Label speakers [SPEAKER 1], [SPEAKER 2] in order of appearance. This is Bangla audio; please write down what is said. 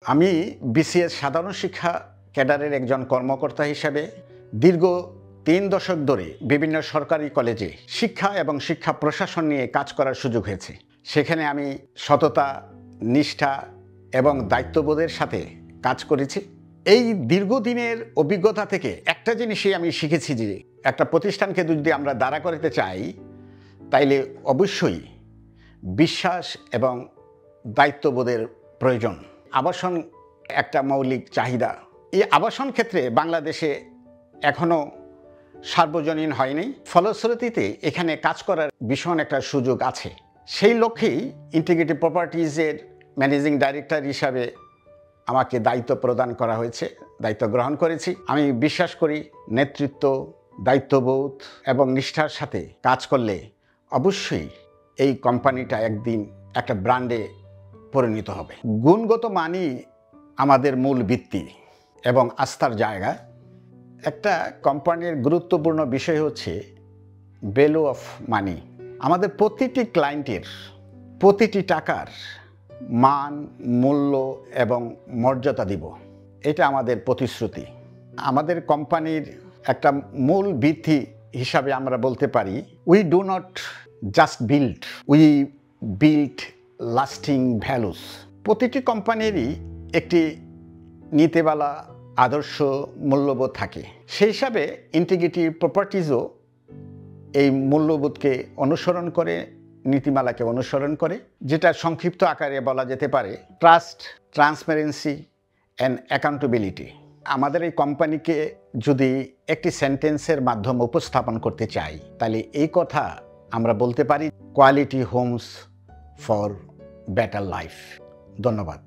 [SPEAKER 1] আমি বিসিএস সাধারণ শিক্ষা ক্যাডারের একজন কর্মকর্তা হিসেবে দীর্ঘ ৩ দশক ধরে বিভিন্ন সরকারি কলেজে শিক্ষা এবং শিক্ষা প্রশাসন নিয়ে কাজ করার সুযোগ হয়েছে। সেখানে আমি সততা, নিষ্ঠা এবং দায়িত্ববোধের সাথে কাজ করেছি। এই দীর্ঘদিনের অভিজ্ঞতা থেকে একটা জিনিসই আমি শিখেছি যে একটা প্রতিষ্ঠানকে যদি আমরা দাঁড়া করাতে চাই তাইলে অবশ্যই বিশ্বাস এবং দায়িত্ববোধের প্রয়োজন। আবাসন একটা মৌলিক চাহিদা। এই আবাসন ক্ষেত্রে বাংলাদেশে এখনও সার্বজনীন হয়নি। ফলশ্রুতিতে এখানে কাজ করার ভীষণ একটা সুযোগ আছে। সেই লক্ষ্যেই ইন্টিগ্রেটিভ প্রপার্টিজের ম্যানেজিং ডাইরেক্টর হিসাবে আমাকে দায়িত্ব প্রদান করা হয়েছে, দায়িত্ব গ্রহণ করেছি। আমি বিশ্বাস করি নেতৃত্ব, দায়িত্ববোধ এবং নিষ্ঠার সাথে কাজ করলে অবশ্যই এই কোম্পানিটা একদিন একটা ব্র্যান্ডে পরিণত হবে। গুণগত মানই আমাদের মূল ভিত্তি এবং আস্থার জায়গা। একটা কোম্পানির গুরুত্বপূর্ণ বিষয় হচ্ছে ভ্যালু অফ মানি। আমাদের প্রতিটি ক্লায়েন্টের প্রতিটি টাকার মান, মূল্য এবং মর্যাদা দিব, এটা আমাদের প্রতিশ্রুতি। আমাদের কোম্পানির একটা মূল ভিত্তি হিসাবে আমরা বলতে পারি, we do not just build, we build lasting values. প্রতিটি কোম্পানিরই একটি নীতিমালা, আদর্শ, মূল্যবোধ থাকে। সেই হিসাবে ইন্টিগ্রেটিভ প্রপার্টিজও এই মূল্যবোধকে অনুসরণ করে, নীতিমালাকে অনুসরণ করে, যেটা সংক্ষিপ্ত আকারে বলা যেতে পারে ট্রাস্ট, ট্রান্সপারেন্সি অ্যান্ড অ্যাকাউন্টেবিলিটি। আমাদের এই কোম্পানিকে যদি একটি সেন্টেন্সের মাধ্যমে উপস্থাপন করতে চাই তাহলে এই কথা আমরা বলতে পারি, quality Holmes for better life. ধন্যবাদ।